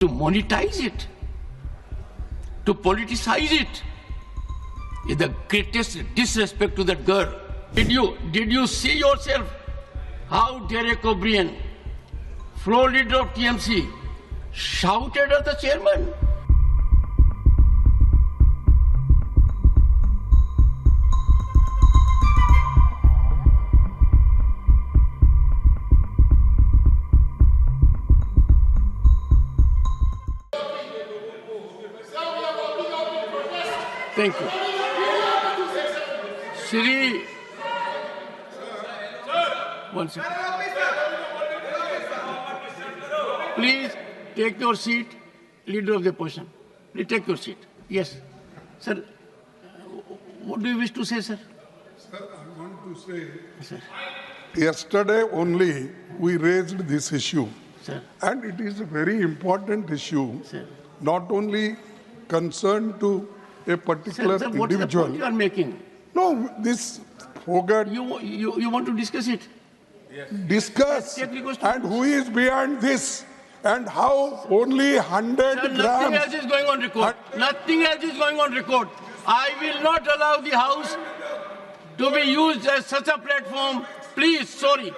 to monetize it, to politicize it, is the greatest disrespect to that girl. Did you see yourself how Derek O'Brien, floor leader of TMC, shouted at the chairman? Thank you. Shri, one second. Please take your seat, leader of the opposition. Please take your seat. Yes. Sir, what do you wish to say, sir? Sir, I want to say, Sir. yesterday only we raised this issue. Sir. And it is a very important issue, Sir. not only concerned to a particular Sir, what is the individual. point you are making? No, this forgot You want to discuss it? discuss Take the question. and who is behind this and how only 100 Sir, nothing grams. else is going on record. Nothing else is going on record. I will not allow the House to be used as such a platform. Please, sorry.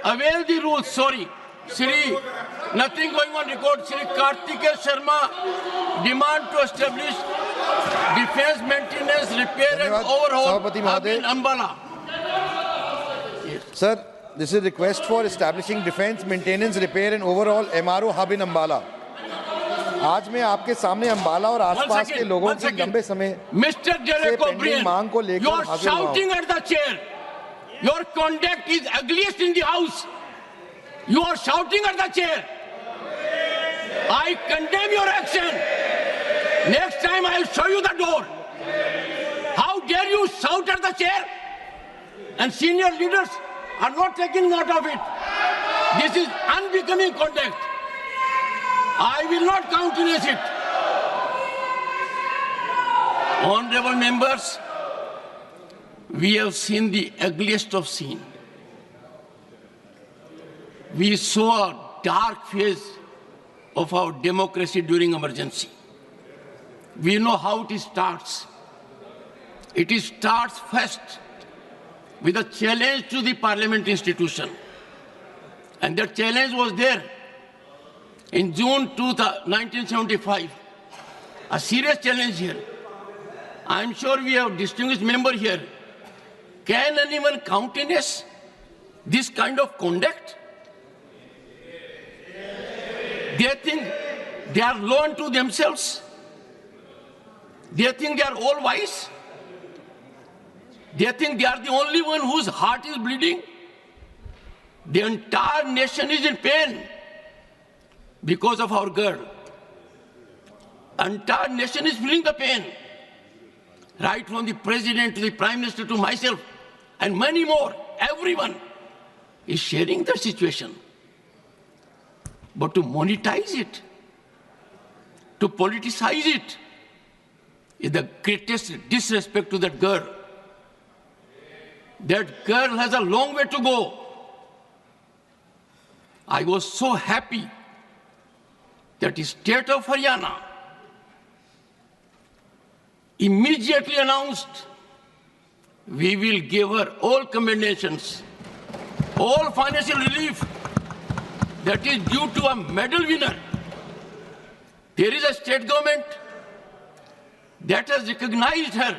Avail the rules, sorry. Shri, nothing going on record. Shri Kartikeya Sharma demand to establish defense maintenance, repair and overhaul Sabapati Mahoday. in Ambala. Sir, this is a request for establishing defense, maintenance, repair and overall MRO hub in Ambala. आज मैं आपके सामने अंबाला और आसपास के लोगों की लंबे समय Mr. Derek pending O'Brien, मांग को लेकर you are हाजिर हुआ हूं। shouting at the chair. Your conduct is ugliest in the House. You are shouting at the chair. I condemn your action. Next time I will show you the door. How dare you shout at the chair? And senior leaders are not taking note of it. This is unbecoming conduct. I will not countenance it. Honorable members, we have seen the ugliest of scene. We saw a dark phase of our democracy during emergency. We know how it starts. It starts first with a challenge to the parliament institution. And that challenge was there in June 1975. A serious challenge here. I'm sure we have distinguished member here. Can anyone countenance this kind of conduct? They think they are low unto themselves. They think they are all wise. They think they are the only one whose heart is bleeding. The entire nation is in pain because of our girl. Entire nation is feeling the pain. Right from the president to the prime minister to myself and many more, everyone is sharing the situation. But to monetize it, to politicize it, is the greatest disrespect to that girl. That girl has a long way to go. I was so happy that the state of Haryana immediately announced we will give her all commendations, all financial relief that is due to a medal winner. There is a state government that has recognized her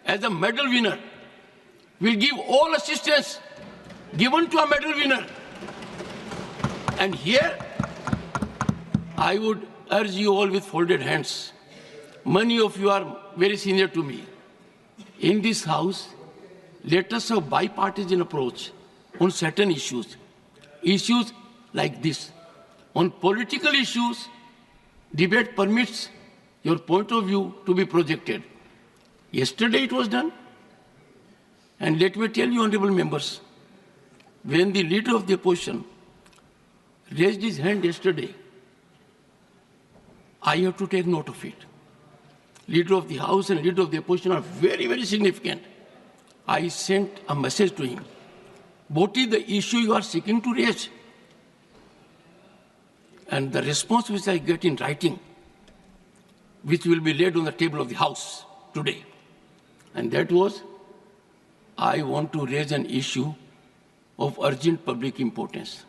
as a medal winner. Will give all assistance given to a medal winner. And here, I would urge you all with folded hands. Many of you are very senior to me. In this House, let us have bipartisan approach on certain issues. Issues like this. On political issues, debate permits your point of view to be projected. Yesterday it was done. And let me tell you, honorable members, when the leader of the opposition raised his hand yesterday, I have to take note of it. Leader of the House and leader of the opposition are very, very significant. I sent a message to him. What is the issue you are seeking to raise? and the response which I get in writing, which will be laid on the table of the House today, and that was, I want to raise an issue of urgent public importance.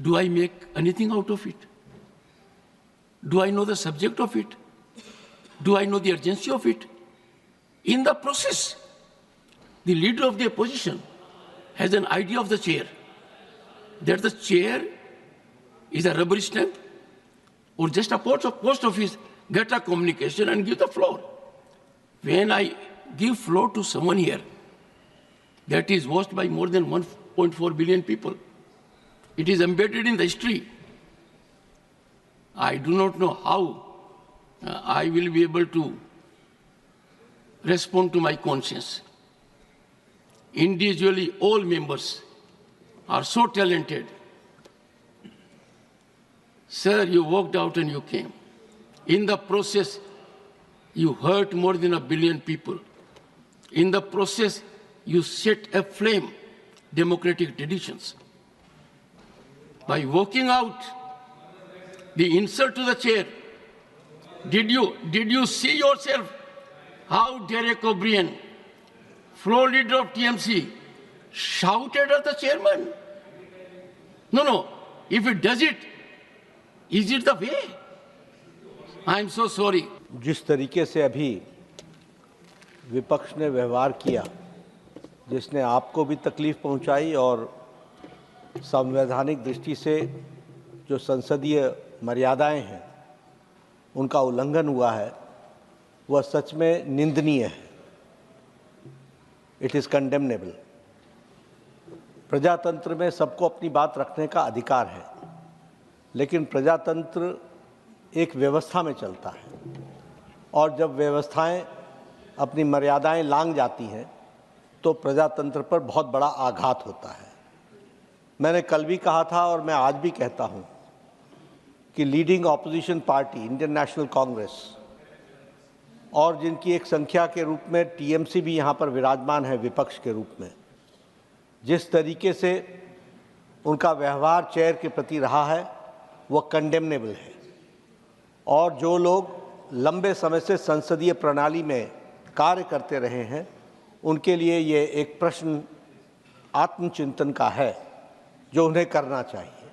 Do I make anything out of it? Do I know the subject of it? Do I know the urgency of it? In the process, the leader of the opposition has an idea of the chair, that the chair is a rubber stamp or just a post office, get a communication and give the floor. When I give floor to someone here that is watched by more than 1.4 billion people, it is embedded in the history. I do not know how I will be able to respond to my conscience. Individually, all members are so talented. Sir, you walked out and you came. In the process, you hurt more than 1 billion people. In the process, you set aflame democratic traditions. By walking out, the insult to the chair, did you see yourself how Derek O'Brien, floor leader of TMC, shouted at the chairman? No. If it does it, is it the way? I am so sorry. जिस तरीके से अभी विपक्ष ने व्यवहार किया, जिसने आपको भी तकलीफ पहुंचाई और संवैधानिक दृष्टि से जो संसदीय मर्यादाएं हैं उनका उल्लंघन हुआ है, वह सच में निंदनीय है। It is condemnable. प्रजातंत्र में सबको अपनी बात रखने का अधिकार है, लेकिन प्रजातंत्र एक व्यवस्था में चलता है और जब व्यवस्थाएं अपनी मर्यादाएं लांघ जाती हैं तो प्रजातंत्र पर बहुत बड़ा आघात होता है। मैंने कल भी कहा था और मैं आज भी कहता हूं कि leading opposition party Indian national Congress और जिनकी एक संख्या के रूप में टीएमसी भी यहाँ पर विराजमान है विपक्ष के रूप में, जिस तरीके से उनका व्यवहार चेयर के प्रति रहा है वह कंडेमनेबल है। और जो लोग लंबे समय से संसदीय प्रणाली में कार्य करते रहे हैं उनके लिए ये एक प्रश्न आत्मचिंतन का है जो उन्हें करना चाहिए।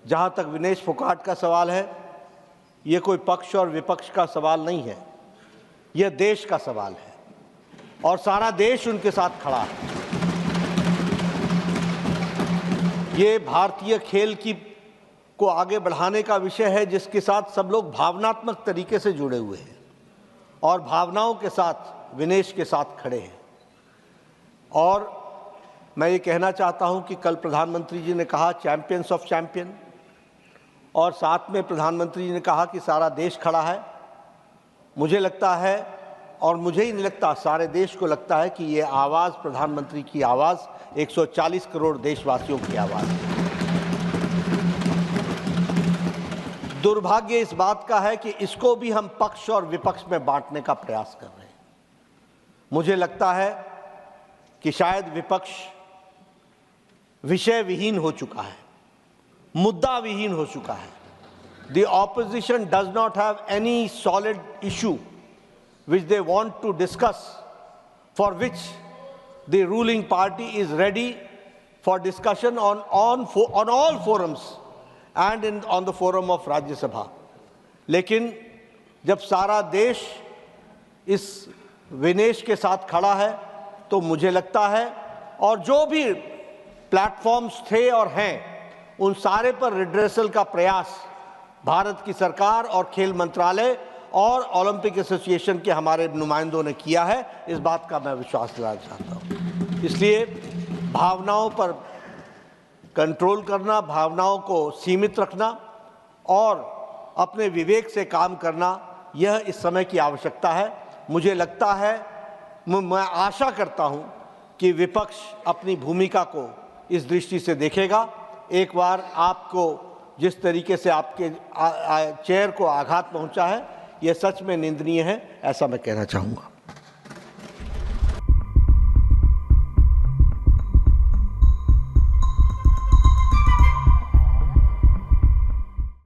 जहाँ तक विनेश फोगाट का सवाल है, ये कोई पक्ष और विपक्ष का सवाल नहीं है, यह देश का सवाल है और सारा देश उनके साथ खड़ा है। ये भारतीय खेल को आगे बढ़ाने का विषय है जिसके साथ सब लोग भावनात्मक तरीके से जुड़े हुए हैं और भावनाओं के साथ विनेश के साथ खड़े हैं। और मैं ये कहना चाहता हूं कि कल प्रधानमंत्री जी ने कहा चैंपियंस ऑफ चैंपियन, और साथ में प्रधानमंत्री जी ने कहा कि सारा देश खड़ा है। मुझे लगता है, और मुझे ही नहीं लगता, सारे देश को लगता है कि ये आवाज़ प्रधानमंत्री की आवाज़ 140 करोड़ देशवासियों की आवाज़ है। दुर्भाग्य इस बात का है कि इसको भी हम पक्ष और विपक्ष में बांटने का प्रयास कर रहे हैं। मुझे लगता है कि शायद विपक्ष विषय विहीन हो चुका है, मुद्दा विहीन हो चुका है। The opposition does not have any solid issue which they want to discuss, for which the ruling party is ready for discussion on all forums and on the forum of Rajya Sabha. लेकिन जब सारा देश इस विनेश के साथ खड़ा है तो मुझे लगता है, और जो भी प्लेटफॉर्म्स थे और हैं उन सारे पर रिड्रेसल का प्रयास भारत की सरकार और खेल मंत्रालय और ओलंपिक एसोसिएशन के हमारे नुमाइंदों ने किया है। इस बात का मैं विश्वास दिलाना चाहता हूँ। इसलिए भावनाओं पर कंट्रोल करना, भावनाओं को सीमित रखना और अपने विवेक से काम करना, यह इस समय की आवश्यकता है। मुझे लगता है, मैं आशा करता हूं कि विपक्ष अपनी भूमिका को इस दृष्टि से देखेगा। एक बार आपको जिस तरीके से आपके चेयर को आघात पहुंचा है, यह सच में निंदनीय है, ऐसा मैं कहना चाहूँगा।